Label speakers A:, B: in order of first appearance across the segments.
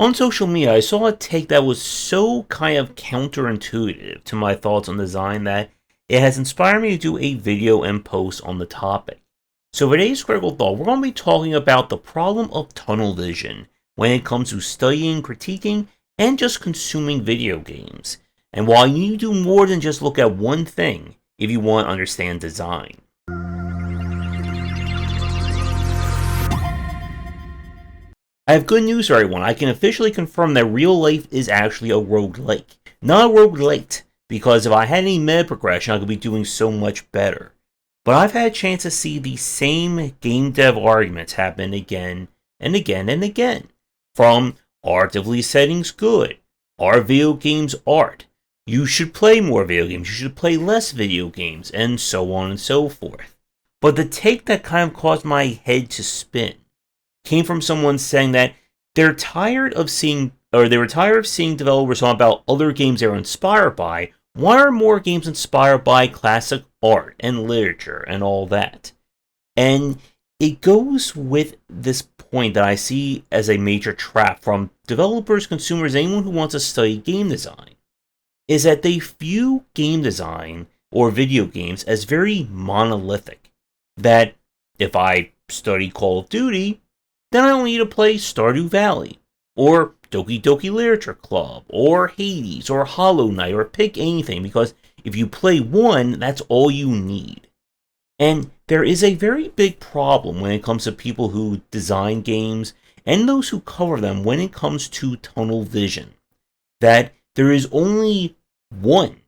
A: On social media, I saw a take that was so kind of counterintuitive to my thoughts on design that it has inspired me to do a video and post on the topic. So for today's critical thought, we're going to be talking about the problem of tunnel vision when it comes to studying, critiquing, and just consuming video games. And why you need to do more than just look at one thing if you want to understand design. I have good news for everyone. I can officially confirm that real life is actually a roguelike, not a roguelite, because if I had any meta progression, I could be doing so much better. But I've had a chance to see the same game dev arguments happen again and again and again. From artively settings good, are video games art, you should play more video games, you should play less video games, and so on and so forth. But the take that kind of caused my head to spin came from someone saying that they were tired of seeing developers talk about other games they were inspired by. Why are more games inspired by classic art and literature and all that? And it goes with this point that I see as a major trap from developers, consumers, anyone who wants to study game design, is that they view game design or video games as very monolithic. That if I study Call of Duty, then I don't need to play Stardew Valley, or Doki Doki Literature Club, or Hades, or Hollow Knight, or pick anything, because if you play one, that's all you need. And there is a very big problem when it comes to people who design games, and those who cover them when it comes to tunnel vision. That there is only one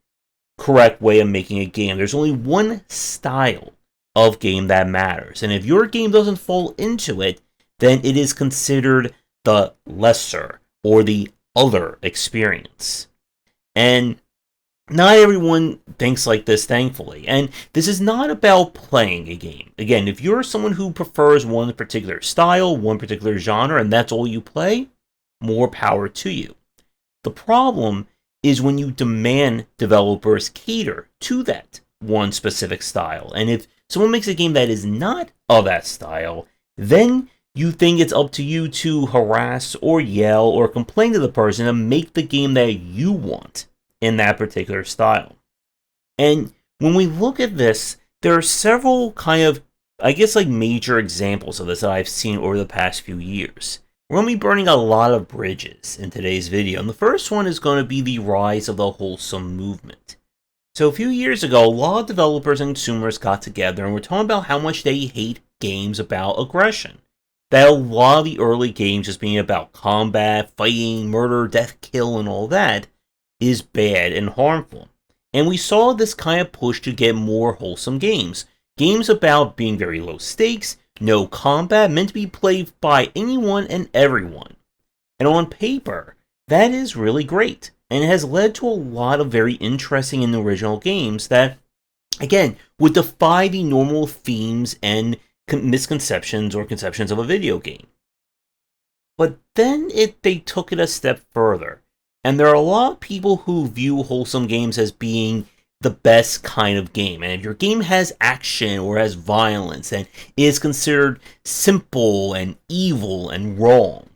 A: correct way of making a game. There's only one style of game that matters. And if your game doesn't fall into it, then it is considered the lesser or the other experience. And not everyone thinks like this, thankfully. And this is not about playing a game. Again, if you're someone who prefers one particular style, one particular genre, and that's all you play, more power to you. The problem is when you demand developers cater to that one specific style. And if someone makes a game that is not of that style, then you think it's up to you to harass or yell or complain to the person and make the game that you want in that particular style. And when we look at this, there are several kind of, major examples of this that I've seen over the past few years. We're going to be burning a lot of bridges in today's video, and the first one is going to be the rise of the wholesome movement. So a few years ago, a lot of developers and consumers got together and were talking about how much they hate games about aggression. That a lot of the early games just being about combat, fighting, murder, death, kill, and all that is bad and harmful. And we saw this kind of push to get more wholesome games. Games about being very low stakes, no combat, meant to be played by anyone and everyone. And on paper, that is really great. And it has led to a lot of very interesting and original games that, again, would defy the normal themes and misconceptions or conceptions of a video game. But then they took it a step further, and there are a lot of people who view wholesome games as being the best kind of game, and if your game has action or has violence, then it is considered simple and evil and wrong.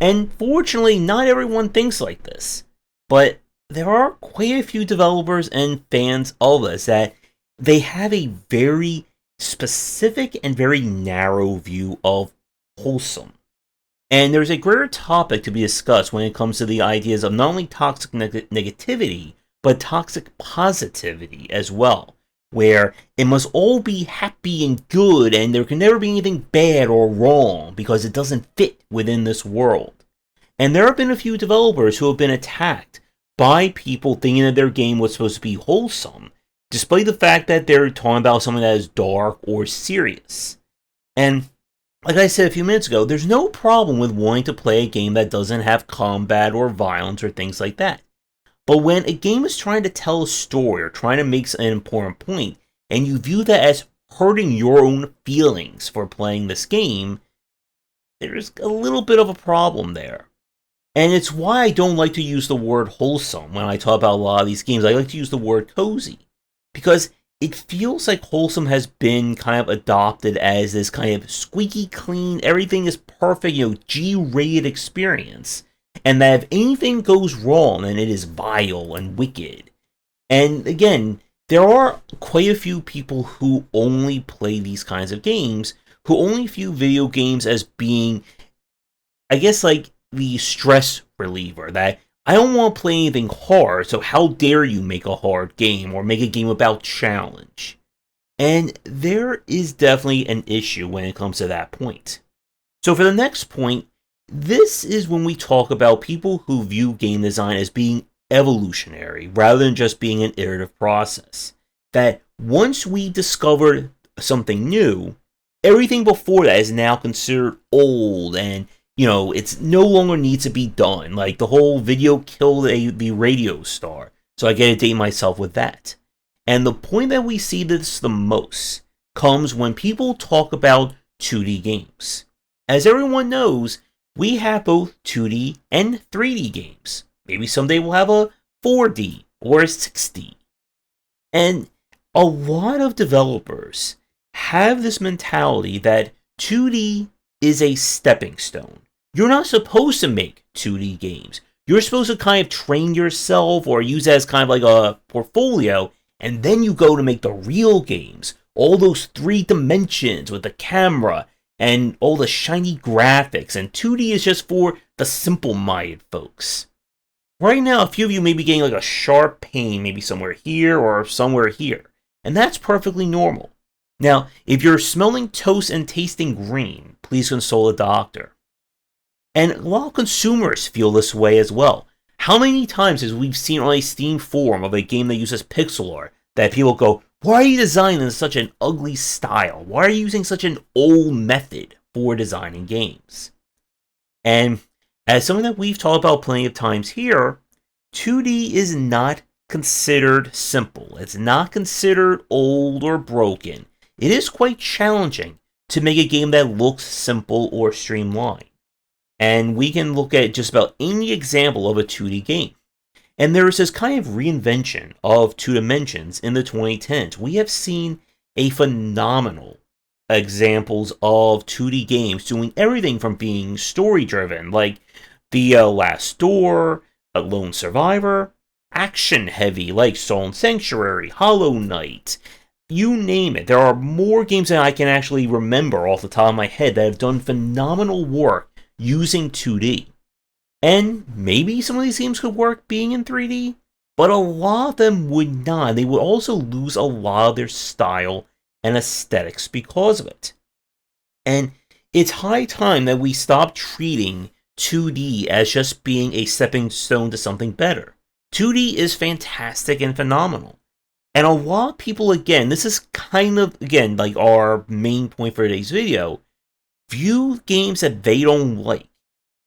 A: And fortunately, not everyone thinks like this, but there are quite a few developers and fans of this that they have a very specific and very narrow view of wholesome. And there's a greater topic to be discussed when it comes to the ideas of not only toxic negativity, but toxic positivity as well, where it must all be happy and good and there can never be anything bad or wrong because it doesn't fit within this world. And there have been a few developers who have been attacked by people thinking that their game was supposed to be wholesome, despite the fact that they're talking about something that is dark or serious. And like I said a few minutes ago, there's no problem with wanting to play a game that doesn't have combat or violence or things like that. But when a game is trying to tell a story or trying to make an important point, and you view that as hurting your own feelings for playing this game, there's a little bit of a problem there. And it's why I don't like to use the word wholesome when I talk about a lot of these games. I like to use the word cozy, because it feels like wholesome has been kind of adopted as this kind of squeaky clean, everything is perfect, G-rated experience And that if anything goes wrong, then it is vile and wicked. And again, there are quite a few people who only play these kinds of games, who only view video games as being, I guess, like the stress reliever. That I don't want to play anything hard, so how dare you make a hard game or make a game about challenge? And there is definitely an issue when it comes to that point. So for the next point, this is when we talk about people who view game design as being evolutionary rather than just being an iterative process. That once we discovered something new, everything before that is now considered old and, it's no longer needs to be done. Like the whole video killed the radio star. So I gotta date myself with that. And the point that we see this the most comes when people talk about 2D games. As everyone knows, we have both 2D and 3D games. Maybe someday we'll have a 4D or a 6D. And a lot of developers have this mentality that 2D is a stepping stone. You're not supposed to make 2D games. You're supposed to kind of train yourself or use it as kind of like a portfolio, and then you go to make the real games. All those 3 dimensions with the camera and all the shiny graphics, and 2D is just for the simple-minded folks. Right now, a few of you may be getting like a sharp pain, maybe somewhere here or somewhere here, and that's perfectly normal. Now, if you're smelling toast and tasting green, please consult a doctor. And a lot of consumers feel this way as well. How many times have we seen on a Steam forum of a game that uses pixel art that people go, why are you designing such an ugly style? Why are you using such an old method for designing games? And as something that we've talked about plenty of times here, 2D is not considered simple. It's not considered old or broken. It is quite challenging to make a game that looks simple or streamlined. And we can look at just about any example of a 2D game. And there is this kind of reinvention of 2 dimensions in the 2010s. We have seen a phenomenal examples of 2D games doing everything from being story-driven, like The Last Door, Lone Survivor, action-heavy, like Stolen Sanctuary, Hollow Knight, you name it. There are more games than I can actually remember off the top of my head that have done phenomenal work using 2D. And maybe some of these games could work being in 3D, but a lot of them would not. They would also lose a lot of their style and aesthetics because of it. And it's high time that we stop treating 2D as just being a stepping stone to something better. 2D is fantastic and phenomenal. And a lot of people, again, this is kind of, again, like our main point for today's video, view games that they don't like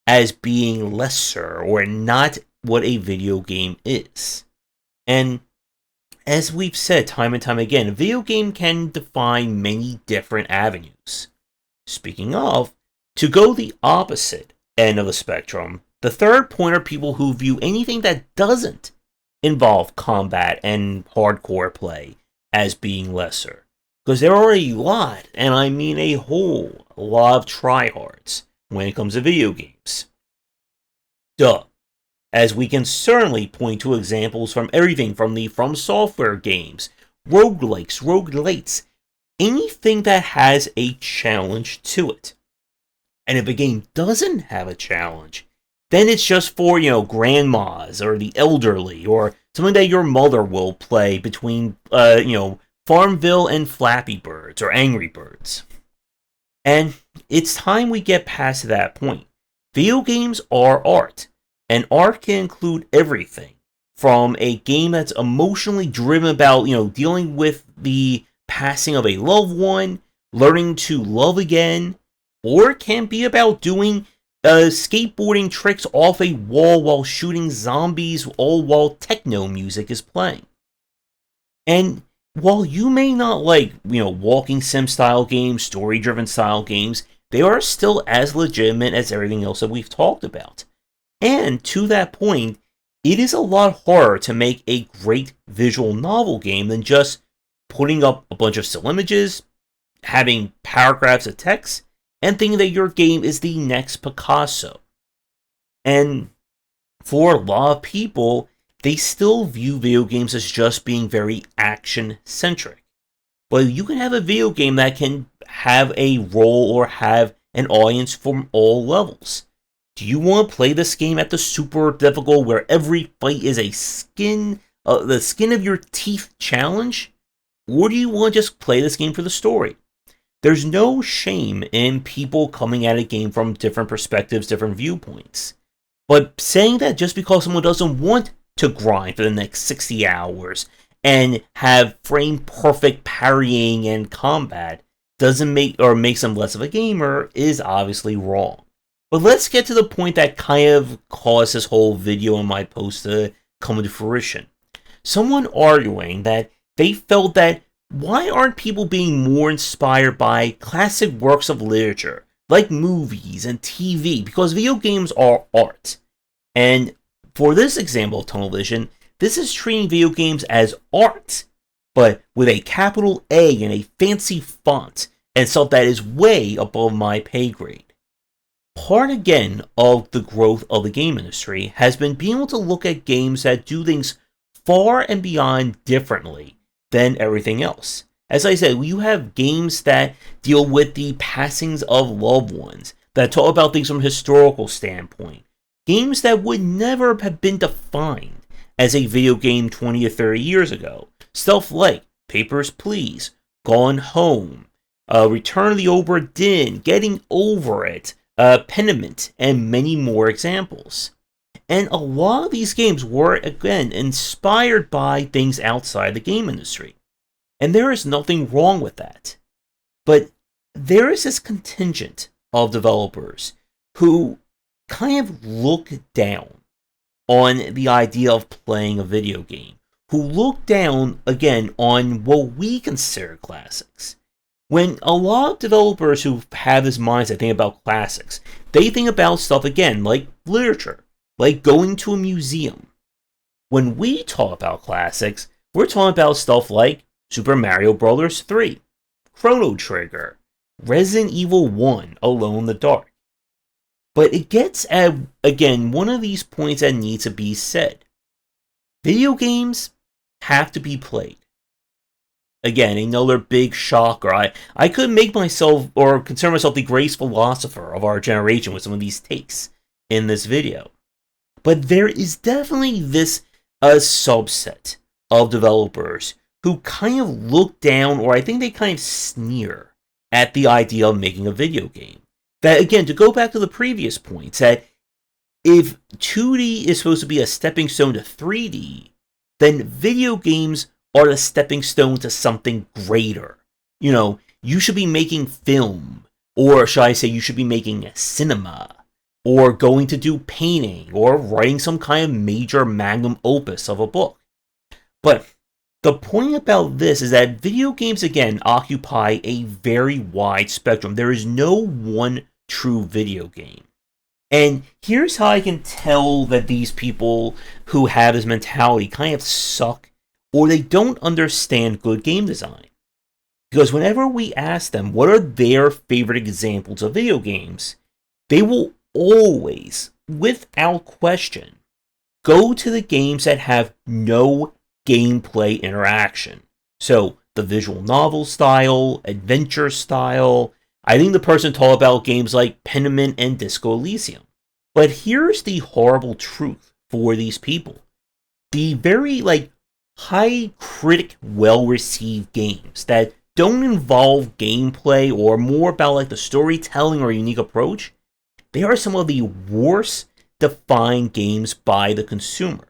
A: as being lesser or not what a video game is. And as we've said time and time again, a video game can define many different avenues. Speaking of, to go the opposite end of the spectrum, the third point are people who view anything that doesn't involve combat and hardcore play as being lesser. Because there are a lot, and I mean a whole lot of tryhards when it comes to video games. Duh. As we can certainly point to examples from everything from the From Software games, roguelikes, roguelites, anything that has a challenge to it. And if a game doesn't have a challenge, then it's just for, grandmas or the elderly or something that your mother will play between, Farmville and Flappy Birds or Angry Birds. And it's time we get past that point. Video games are art, and art can include everything from a game that's emotionally driven about, dealing with the passing of a loved one, learning to love again, or it can be about doing skateboarding tricks off a wall while shooting zombies, all while techno music is playing. And while you may not like, walking sim style games, story driven style games, they are still as legitimate as everything else that we've talked about. And to that point, it is a lot harder to make a great visual novel game than just putting up a bunch of still images, having paragraphs of text, and thinking that your game is the next Picasso. And For a lot of people, they still view video games as just being very action-centric. But you can have a video game that can have a role or have an audience from all levels. Do you want to play this game at the super difficult where every fight is a the skin of your teeth challenge? Or do you want to just play this game for the story? There's no shame in people coming at a game from different perspectives, different viewpoints. But saying that just because someone doesn't want to grind for the next 60 hours and have frame perfect parrying and combat doesn't makes them less of a gamer is obviously wrong. But let's get to the point that kind of caused this whole video and my post to come to fruition. Someone arguing that they felt that why aren't people being more inspired by classic works of literature, like movies and TV, because video games are art. And for this example of tunnel vision, this is treating video games as art, but with a capital A and a fancy font, and stuff that is way above my pay grade. Part again of the growth of the game industry has been being able to look at games that do things far and beyond differently than everything else. As I said, you have games that deal with the passings of loved ones, that talk about things from a historical standpoint. Games that would never have been defined as a video game 20 or 30 years ago. Stuff like Papers, Please, Gone Home, Return of the Obra Dinn, Getting Over It, Pentiment, and many more examples. And a lot of these games were, again, inspired by things outside the game industry. And there is nothing wrong with that. But there is this contingent of developers who kind of look down on the idea of playing a video game, who look down, again, on what we consider classics. When a lot of developers who have this mindset think about classics, they think about stuff, again, like literature, like going to a museum. When we talk about classics, we're talking about stuff like Super Mario Bros. 3, Chrono Trigger, Resident Evil 1, Alone in the Dark. But it gets at, again, one of these points that needs to be said. Video games have to be played. Again, another big shocker. I could make myself, or consider myself, the greatest philosopher of our generation with some of these takes in this video. But there is definitely a subset of developers who kind of look down, or I think they kind of sneer at the idea of making a video game. That, again, to go back to the previous points, that if 2D is supposed to be a stepping stone to 3D, then video games are the stepping stone to something greater. You know, you should be making film, or should I say you should be making cinema, or going to do painting, or writing some kind of major magnum opus of a book. But the point about this is that video games, again, occupy a very wide spectrum. There is no one true video game. And here's how I can tell that these people who have this mentality kind of suck, or they don't understand good game design. Because whenever we ask them what are their favorite examples of video games, they will always, without question, go to the games that have no gameplay interaction. So, the visual novel style, adventure style. I think the person talked about games like Pentiment and Disco Elysium. But here's the horrible truth for these people. The very, high critic, well-received games that don't involve gameplay or more about, the storytelling or unique approach, they are some of the worst defined games by the consumer.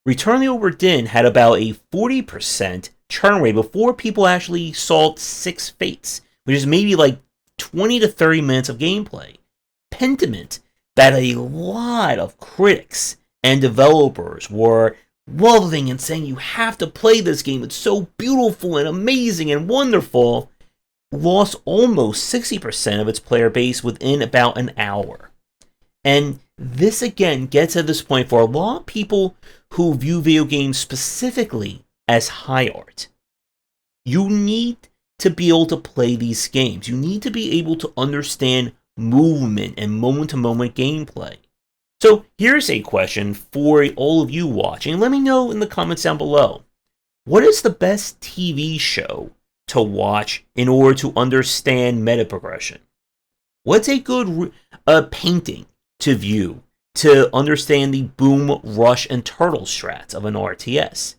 A: Return of the Obra Dinn had about a 40% churn rate before people actually saw 6 Fates, which is maybe 20 to 30 minutes of gameplay. Pentiment, that a lot of critics and developers were loving and saying you have to play this game, it's so beautiful and amazing and wonderful, lost almost 60% of its player base within about an hour. And this again gets at this point for a lot of people who view video games specifically as high art. You need to be able to play these games. You need to be able to understand movement and moment-to-moment gameplay. So here's a question for all of you watching. Let me know in the comments down below. What is the best TV show to watch in order to understand meta progression? What's a good painting to view to understand the boom, rush, and turtle strats of an RTS?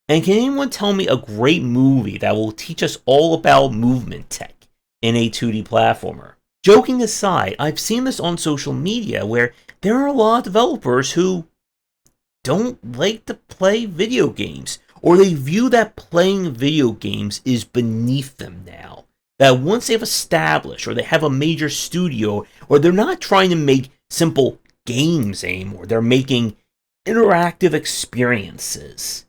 A: And can anyone tell me a great movie that will teach us all about movement tech in a 2D platformer? Joking aside, I've seen this on social media where there are a lot of developers who don't like to play video games, or they view that playing video games is beneath them now. That once they've established, or they have a major studio, or they're not trying to make simple games anymore, they're making interactive experiences.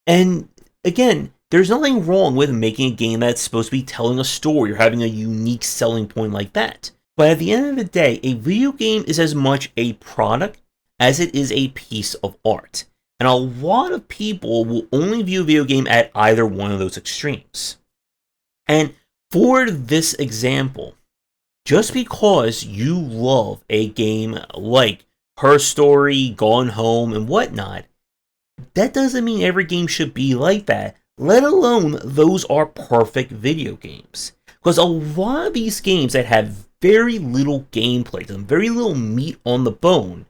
A: And again, there's nothing wrong with making a game that's supposed to be telling a story or having a unique selling point like that. But at the end of the day, a video game is as much a product as it is a piece of art. And a lot of people will only view a video game at either one of those extremes. And for this example, just because you love a game like Her Story, Gone Home, and whatnot, that doesn't mean every game should be like that, let alone those are perfect video games. Because a lot of these games that have very little gameplay, very little meat on the bone,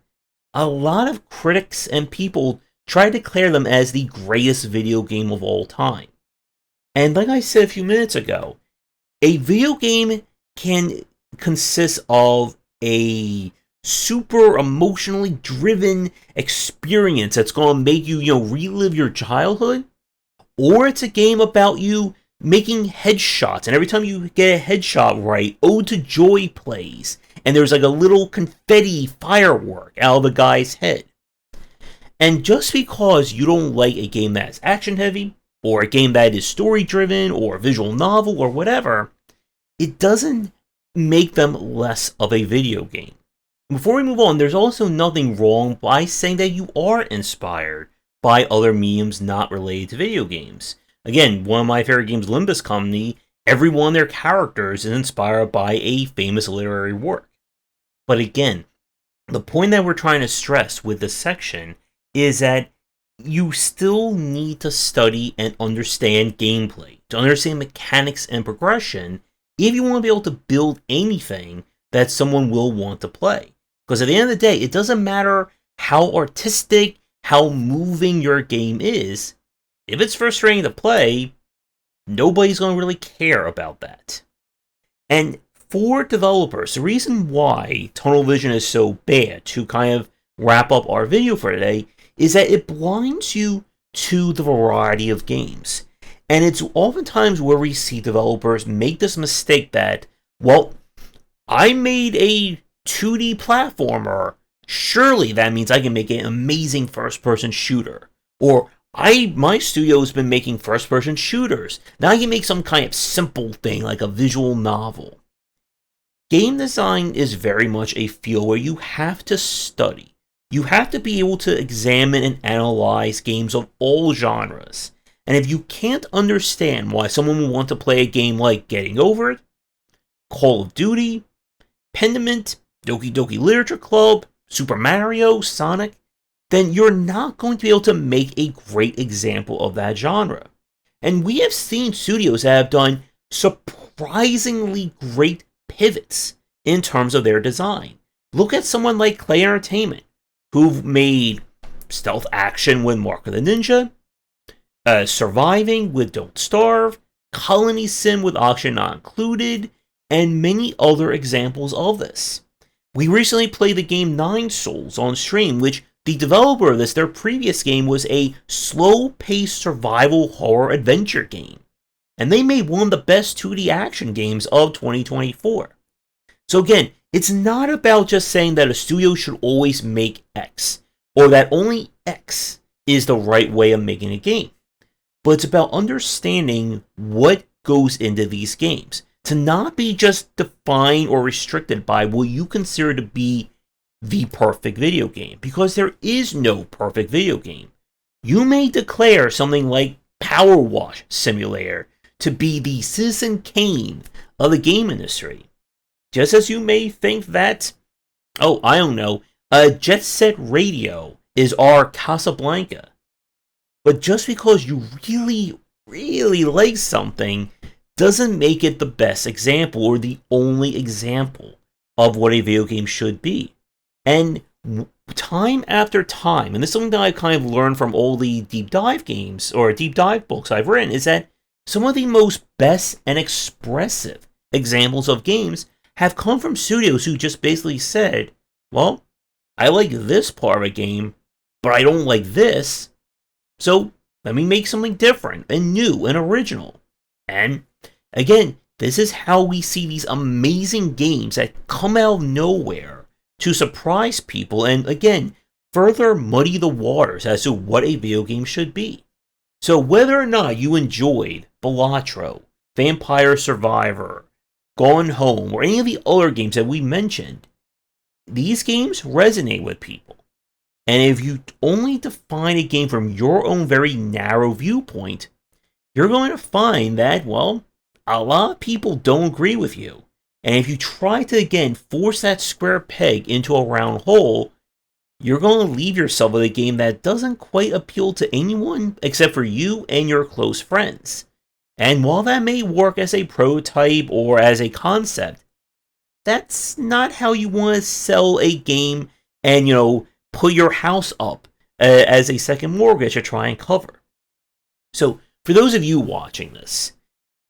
A: a lot of critics and people try to declare them as the greatest video game of all time. And like I said a few minutes ago, a video game can consist of a super emotionally driven experience that's going to make you, relive your childhood, or it's a game about you making headshots, and every time you get a headshot right, Ode to Joy plays, and there's like a little confetti firework out of the guy's head. And just because you don't like a game that's action heavy, or a game that is story driven, or a visual novel, or whatever, it doesn't make them less of a video game. Before we move on, there's also nothing wrong by saying that you are inspired by other mediums not related to video games. Again, one of my favorite games, Limbus Company, every one of their characters is inspired by a famous literary work. But again, the point that we're trying to stress with this section is that you still need to study and understand gameplay, to understand mechanics and progression, if you want to be able to build anything that someone will want to play. Because at the end of the day, it doesn't matter how artistic, how moving your game is, if it's frustrating to play, nobody's going to really care about that. And for developers, the reason why tunnel vision is so bad, to kind of wrap up our video for today, is that it blinds you to the variety of games. And it's oftentimes where we see developers make this mistake that, well, I made a 2D platformer, surely that means I can make an amazing first-person shooter. Or, my studio has been making first-person shooters. Now I can make some kind of simple thing like a visual novel. Game design is very much a field where you have to study. You have to be able to examine and analyze games of all genres. And if you can't understand why someone would want to play a game like Getting Over It, Call of Duty, Pendiment, Doki Doki Literature Club, Super Mario, Sonic, then you're not going to be able to make a great example of that genre. And we have seen studios that have done surprisingly great pivots in terms of their design. Look at someone like Clay Entertainment, who've made Stealth Action with Mark of the Ninja, Surviving with Don't Starve, Colony Sim with Auction Not Included, and many other examples of this. We recently played the game Nine Souls on stream, which the developer of this, their previous game, was a slow-paced survival horror adventure game. And they made one of the best 2D action games of 2024. So again, it's not about just saying that a studio should always make X, or that only X is the right way of making a game. But it's about understanding what goes into these games, to not be just defined or restricted by what you consider to be the perfect video game, because there is no perfect video game. You may declare something like Power Wash Simulator to be the Citizen Kane of the game industry, just as you may think that, I don't know, Jet Set Radio is our Casablanca. But just because you really, really like something doesn't make it the best example or the only example of what a video game should be. And time after time, and this is something that I've kind of learned from all the deep dive games or deep dive books I've written, is that some of the most best and expressive examples of games have come from studios who just basically said, well, I like this part of a game, but I don't like this, so let me make something different and new and original. And again, this is how we see these amazing games that come out of nowhere to surprise people and, again, further muddy the waters as to what a video game should be. So whether or not you enjoyed Balatro, Vampire Survivor, Gone Home, or any of the other games that we mentioned, these games resonate with people. And if you only define a game from your own very narrow viewpoint, you're going to find that, well, a lot of people don't agree with you. And if you try to, again, force that square peg into a round hole, you're going to leave yourself with a game that doesn't quite appeal to anyone except for you and your close friends. And while that may work as a prototype or as a concept, that's not how you want to sell a game and, put your house up as a second mortgage to try and cover. So, for those of you watching this,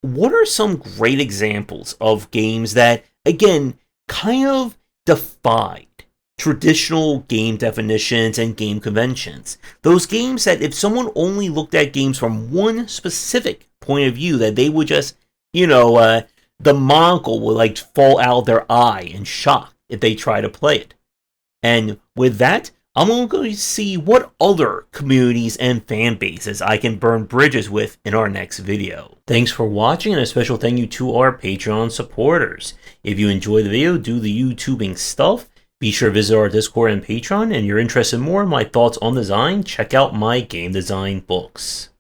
A: what are some great examples of games that, again, kind of defied traditional game definitions and game conventions? Those games that if someone only looked at games from one specific point of view, that they would just, the monocle would fall out of their eye in shock if they try to play it. And with that, I'm going to see what other communities and fan bases I can burn bridges with in our next video. Thanks for watching, and a special thank you to our Patreon supporters. If you enjoyed the video, do the YouTubing stuff, be sure to visit our Discord and Patreon, and you're interested more in my thoughts on design, check out my game design books.